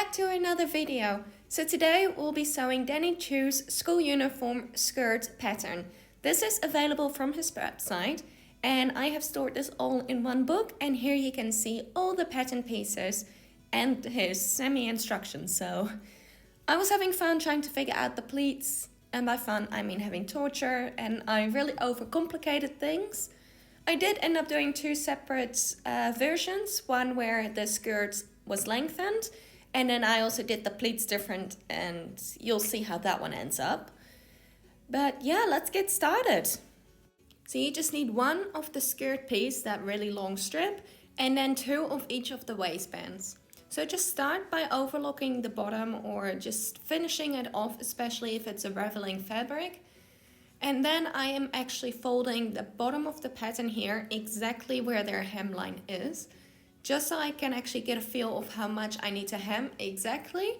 back to another video. So today we'll be sewing Danny Choo's school uniform skirt pattern. This is available from his website and I have stored this all in one book, and here you can see all the pattern pieces and his semi-instructions. So I was having fun trying to figure out the pleats, and by fun I mean having torture, and I really overcomplicated things. I did end up doing two separate versions, one where the skirt was lengthened, and then I also did the pleats different, and you'll see how that one ends up. But yeah, let's get started. So you just need one of the skirt piece, that really long strip, and then two of each of the waistbands. So just start by overlocking the bottom or just finishing it off, especially if it's a raveling fabric. And then I am actually folding the bottom of the pattern here exactly where their hemline is, just so I can actually get a feel of how much I need to hem exactly.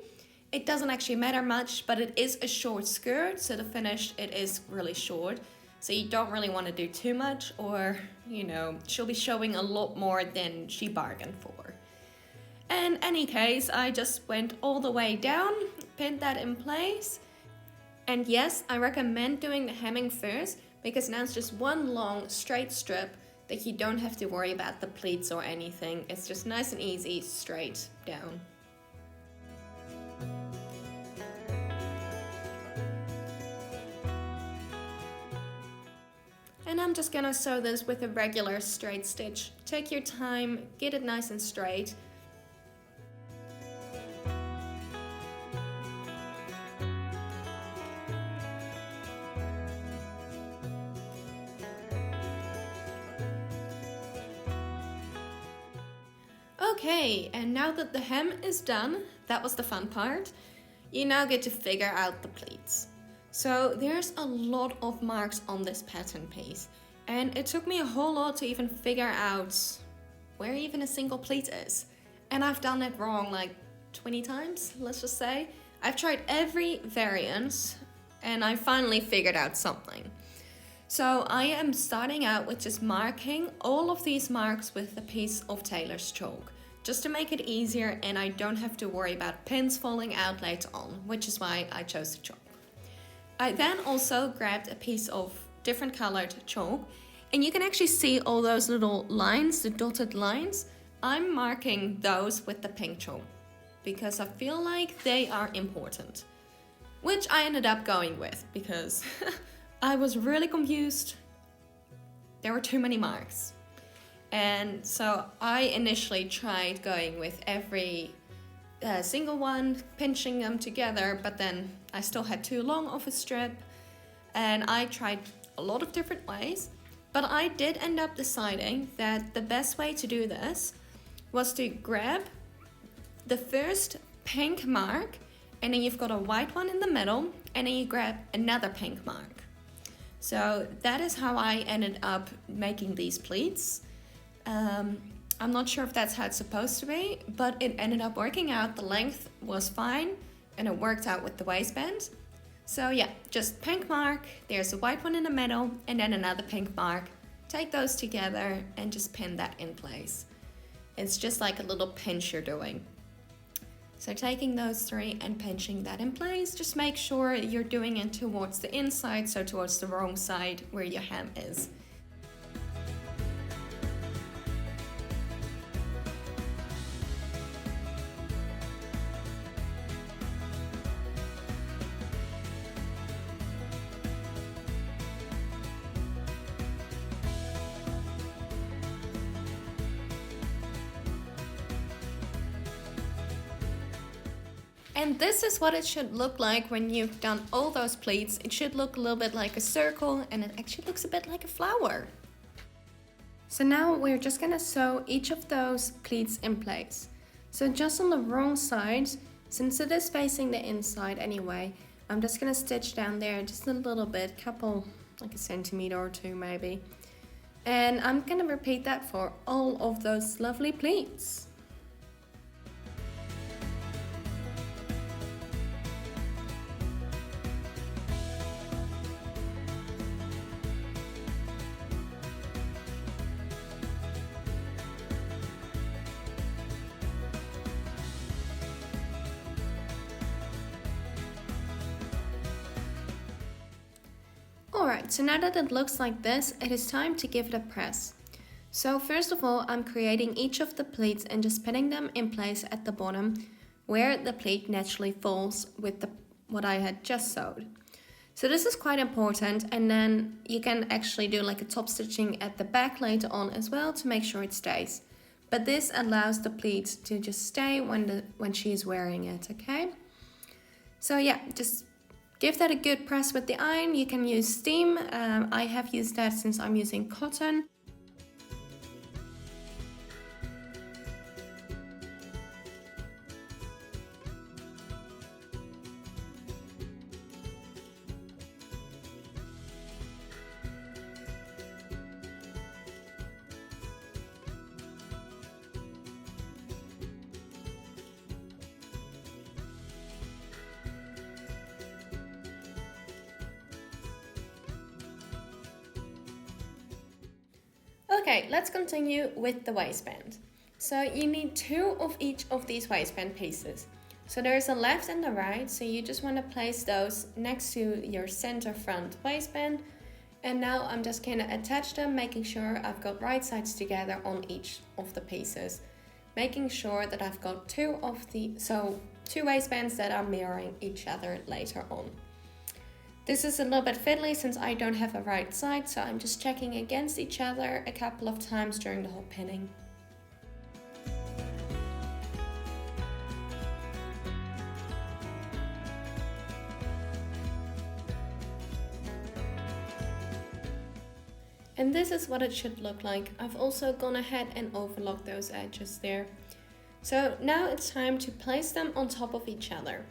It doesn't actually matter much, but it is a short skirt, so the finish, it is really short. So you don't really want to do too much, or, you know, she'll be showing a lot more than she bargained for. In any case, I just went all the way down, pinned that in place. And yes, I recommend doing the hemming first, because now it's just one long straight strip that you don't have to worry about the pleats or anything. It's just nice and easy, straight down. And I'm just gonna sew this with a regular straight stitch. Take your time, get it nice and straight. Okay, and now that the hem is done, that was the fun part, you now get to figure out the pleats. So there's a lot of marks on this pattern piece, and it took me a whole lot to even figure out where even a single pleat is. And I've done it wrong like 20 times, let's just say. I've tried every variant, and I finally figured out something. So I am starting out with just marking all of these marks with a piece of tailor's chalk, just to make it easier and I don't have to worry about pins falling out later on, which is why I chose the chalk. I then also grabbed a piece of different colored chalk, and you can actually see all those little lines, the dotted lines. I'm marking those with the pink chalk because I feel like they are important, which I ended up going with because I was really confused. There were too many marks. And so I initially tried going with every single one, pinching them together, but then I still had too long of a strip. And I tried a lot of different ways, but I did end up deciding that the best way to do this was to grab the first pink mark, and then you've got a white one in the middle, and then you grab another pink mark. So that is how I ended up making these pleats. I'm not sure if that's how it's supposed to be, but it ended up working out. The length was fine and it worked out with the waistband. So yeah, just pink mark, there's a white one in the middle, and then another pink mark. Take those together and just pin that in place. It's just like a little pinch you're doing. So taking those three and pinching that in place, just make sure you're doing it towards the inside, so towards the wrong side where your hem is. And this is what it should look like when you've done all those pleats. It should look a little bit like a circle, and it actually looks a bit like a flower. So now we're just gonna sew each of those pleats in place. So just on the wrong side, since it is facing the inside anyway, I'm just gonna stitch down there just a little bit, like a centimeter or two maybe. And I'm gonna repeat that for all of those lovely pleats. Alright, so now that it looks like this, it is time to give it a press. So first of all, I'm creating each of the pleats and just pinning them in place at the bottom where the pleat naturally falls with what I had just sewed. So this is quite important, and then you can actually do like a top stitching at the back later on as well to make sure it stays. But this allows the pleat to just stay when she's wearing it, okay? So yeah, just give that a good press with the iron. You can use steam. I have used that since I'm using cotton. Okay, let's continue with the waistband. So you need 2 of each of these waistband pieces. So there's a left and a right, so you just want to place those next to your center front waistband. And now I'm just going to attach them, making sure I've got right sides together on each of the pieces. Making sure that I've got 2 waistbands that are mirroring each other later on. This is a little bit fiddly since I don't have a right side, so I'm just checking against each other a couple of times during the whole pinning. And this is what it should look like. I've also gone ahead and overlocked those edges there. So now it's time to place them on top of each other.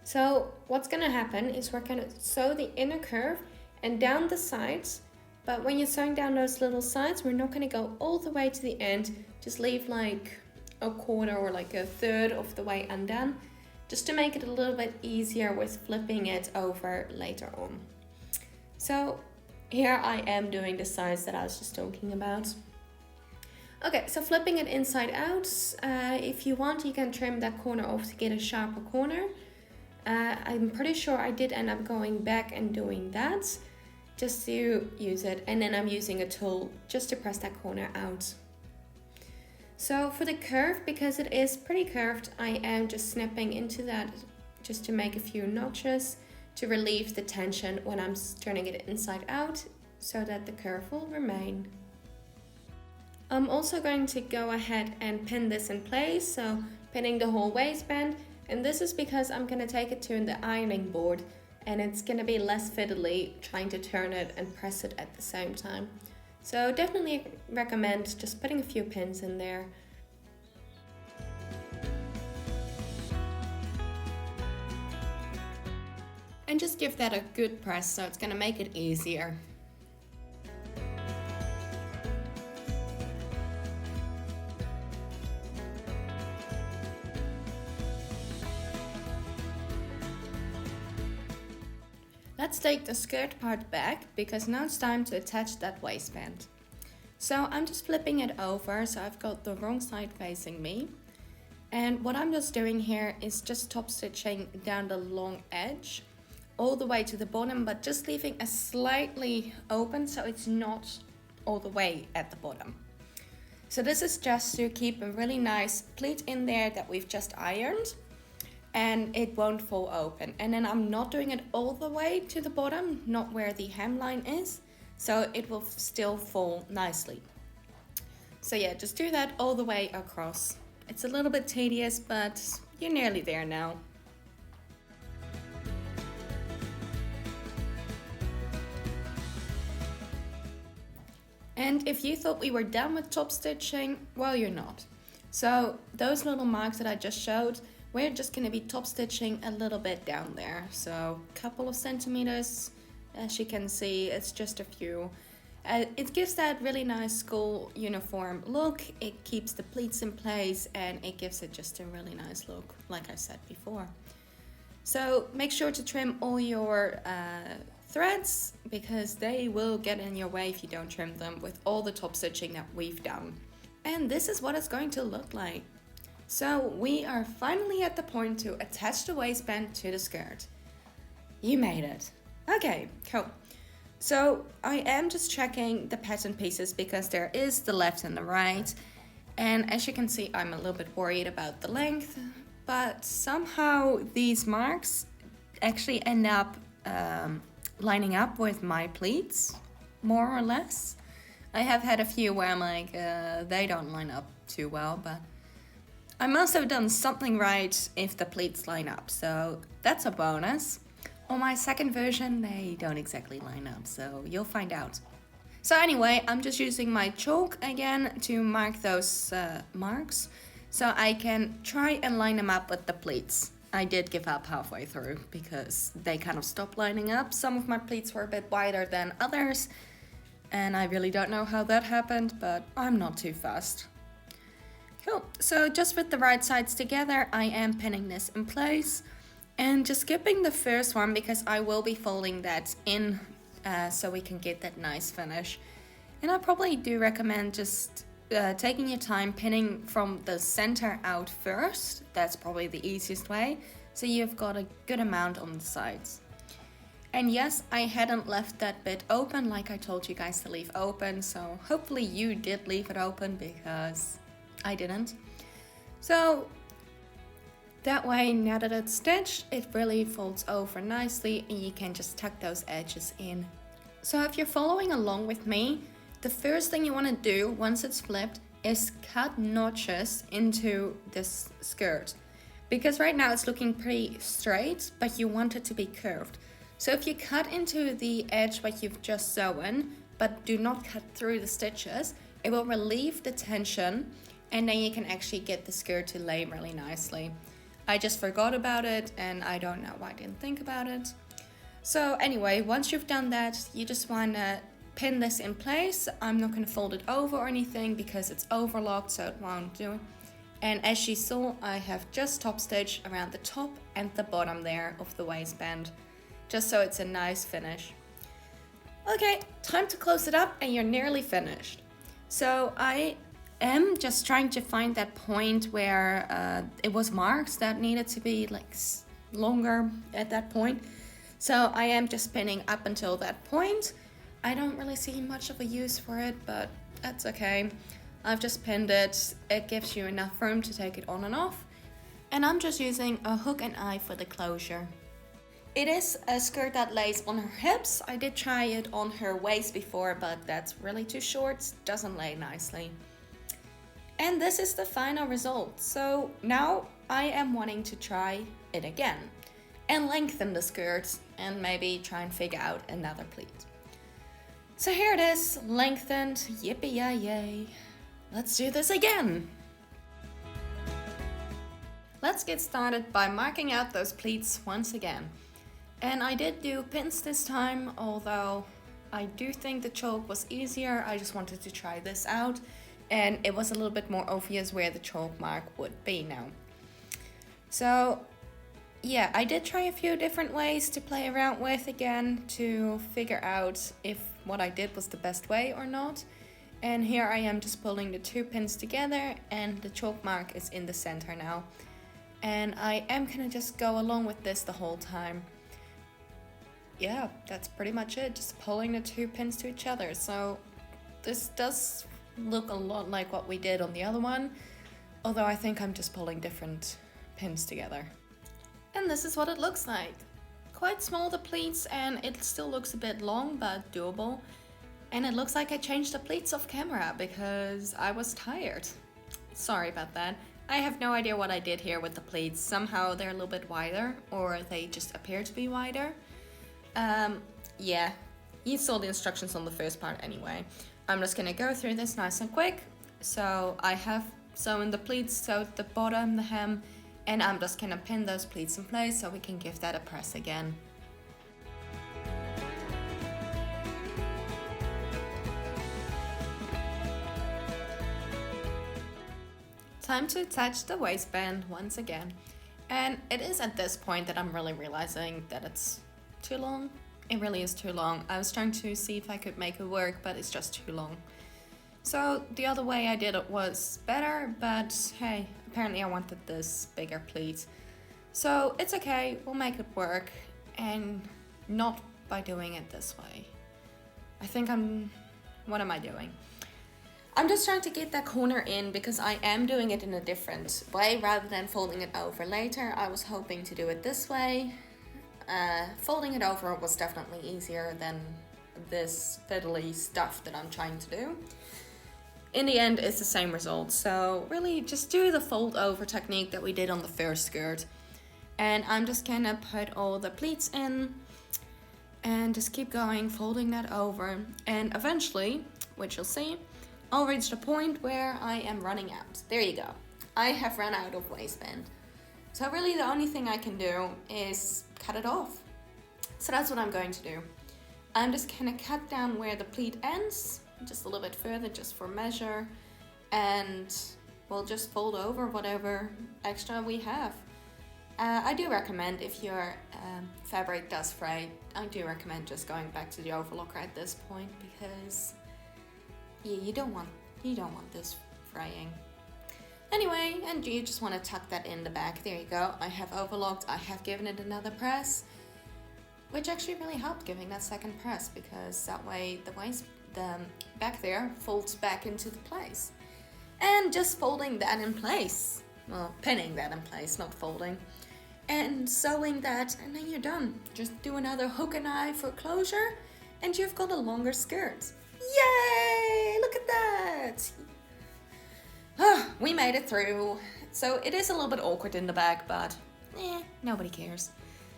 So what's going to happen is we're going to sew the inner curve and down the sides, but when you're sewing down those little sides, we're not going to go all the way to the end, just leave like a quarter or like a third of the way undone, just to make it a little bit easier with flipping it over later on. So here I am doing the sides that I was just talking about. Okay, so flipping it inside out, if you want you can trim that corner off to get a sharper corner. I'm pretty sure I did end up going back and doing that just to use it, and then I'm using a tool just to press that corner out. So for the curve, because it is pretty curved, I am just snapping into that just to make a few notches to relieve the tension when I'm turning it inside out so that the curve will remain. I'm also going to go ahead and pin this in place, so pinning the whole waistband. And this is because I'm going to take it to the ironing board and it's going to be less fiddly trying to turn it and press it at the same time. So definitely recommend just putting a few pins in there. And just give that a good press so it's going to make it easier. Let's take the skirt part back because now it's time to attach that waistband. So I'm just flipping it over so I've got the wrong side facing me. And what I'm just doing here is just top stitching down the long edge all the way to the bottom, but just leaving a slightly open so it's not all the way at the bottom. So this is just to keep a really nice pleat in there that we've just ironed, and it won't fall open. And then I'm not doing it all the way to the bottom, not where the hemline is, so it will still fall nicely. So yeah, just do that all the way across. It's a little bit tedious, but you're nearly there now. And if you thought we were done with top stitching, well, you're not. So those little marks that I just showed, we're just going to be top stitching a little bit down there. So a couple of centimeters, as you can see, it's just a few. It gives that really nice school uniform look. It keeps the pleats in place and it gives it just a really nice look, like I said before. So make sure to trim all your threads because they will get in your way if you don't trim them with all the top stitching that we've done. And this is what it's going to look like. So we are finally at the point to attach the waistband to the skirt. You made it. Okay, cool. So I am just checking the pattern pieces because there is the left and the right. And as you can see, I'm a little bit worried about the length, but somehow these marks actually end up lining up with my pleats, more or less. I have had a few where I'm like, they don't line up too well, but I must have done something right if the pleats line up, so that's a bonus. On my second version, they don't exactly line up, so you'll find out. So anyway, I'm just using my chalk again to mark those marks, so I can try and line them up with the pleats. I did give up halfway through because they kind of stopped lining up. Some of my pleats were a bit wider than others, and I really don't know how that happened, but I'm not too fussed. Cool, so just with the right sides together, I am pinning this in place and just skipping the first one because I will be folding that in so we can get that nice finish. And I probably do recommend just taking your time pinning from the center out first. That's probably the easiest way, so you've got a good amount on the sides. And yes, I hadn't left that bit open like I told you guys to leave open, so hopefully you did leave it open because I didn't. So that way, now that it's stitched, it really folds over nicely and you can just tuck those edges in. So if you're following along with me, the first thing you want to do once it's flipped is cut notches into this skirt. Because right now it's looking pretty straight, but you want it to be curved. So if you cut into the edge what you've just sewn, but do not cut through the stitches, it will relieve the tension and then you can actually get the skirt to lay really nicely. I just forgot about it and I don't know why I didn't think about it. So anyway, once you've done that, you just want to pin this in place. I'm not going to fold it over or anything because it's overlocked, so it won't do. And as you saw, I have just top stitched around the top and the bottom there of the waistband, just so it's a nice finish. Okay, time to close it up and you're nearly finished. So I am just trying to find that point where it was marked that needed to be like longer at that point. So I am just pinning up until that point. I don't really see much of a use for it, but that's okay. I've just pinned it. It gives you enough room to take it on and off. And I'm just using a hook and eye for the closure. It is a skirt that lays on her hips. I did try it on her waist before, but that's really too short. Doesn't lay nicely. And this is the final result. So now I am wanting to try it again and lengthen the skirt and maybe try and figure out another pleat. So here it is, lengthened, yippee-yay. Let's do this again. Let's get started by marking out those pleats once again. And I did do pins this time, although I do think the chalk was easier. I just wanted to try this out. And it was a little bit more obvious where the chalk mark would be now. So yeah, I did try a few different ways to play around with again to figure out if what I did was the best way or not. And here I am just pulling the two pins together and the chalk mark is in the center now. And I am gonna just go along with this the whole time. Yeah, that's pretty much it, just pulling the two pins to each other. So this does look a lot like what we did on the other one, although I think I'm just pulling different pins together. And this is what it looks like. Quite small the pleats and it still looks a bit long but doable. And it looks like I changed the pleats off camera because I was tired. Sorry about that. I have no idea what I did here with the pleats. Somehow they're a little bit wider or they just appear to be wider. Yeah, you saw the instructions on the first part anyway. I'm just gonna go through this nice and quick. So I have sewn the pleats, sewed the bottom, the hem, and I'm just gonna pin those pleats in place so we can give that a press again. Time to attach the waistband once again. And it is at this point that I'm really realizing that it's too long. It really is too long. I was trying to see if I could make it work, but it's just too long. So the other way I did it was better, but hey, apparently I wanted this bigger pleat. So it's okay, we'll make it work, and not by doing it this way. what am I doing? I'm just trying to get that corner in because I am doing it in a different way rather than folding it over later. I was hoping to do it this way. Folding it over was definitely easier than this fiddly stuff that I'm trying to do. In the end, it's the same result. So really just do the fold over technique that we did on the first skirt. And I'm just gonna put all the pleats in and just keep going, folding that over. And eventually, which you'll see, I'll reach the point where I am running out. There you go. I have run out of waistband. So really the only thing I can do is cut it off. So that's what I'm going to do. I'm just gonna cut down where the pleat ends, just a little bit further, just for measure. And we'll just fold over whatever extra we have. I do recommend, if your fabric does fray, I do recommend just going back to the overlocker at this point, because you don't want this fraying. Anyway, and you just want to tuck that in the back. There you go. I have overlocked. I have given it another press, which actually really helped giving that second press, because that way the back there folds back into the place. And just folding that in place. Well, pinning that in place, not folding. And sewing that, and then you're done. Just do another hook and eye for closure, and you've got a longer skirt. Yay! Look at that! We made it through. So it is a little bit awkward in the back, but nobody cares.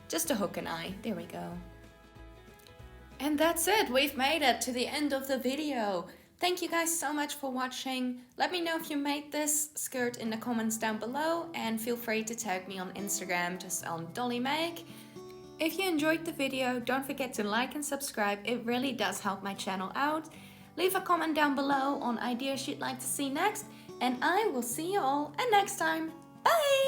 Just a hook and eye. There we go. And that's it. We've made it to the end of the video. Thank you guys so much for watching. Let me know if you made this skirt in the comments down below, and feel free to tag me on Instagram, just on DollyMake. If you enjoyed the video, don't forget to like and subscribe. It really does help my channel out. Leave a comment down below on ideas you'd like to see next, and I will see you all next time. Bye!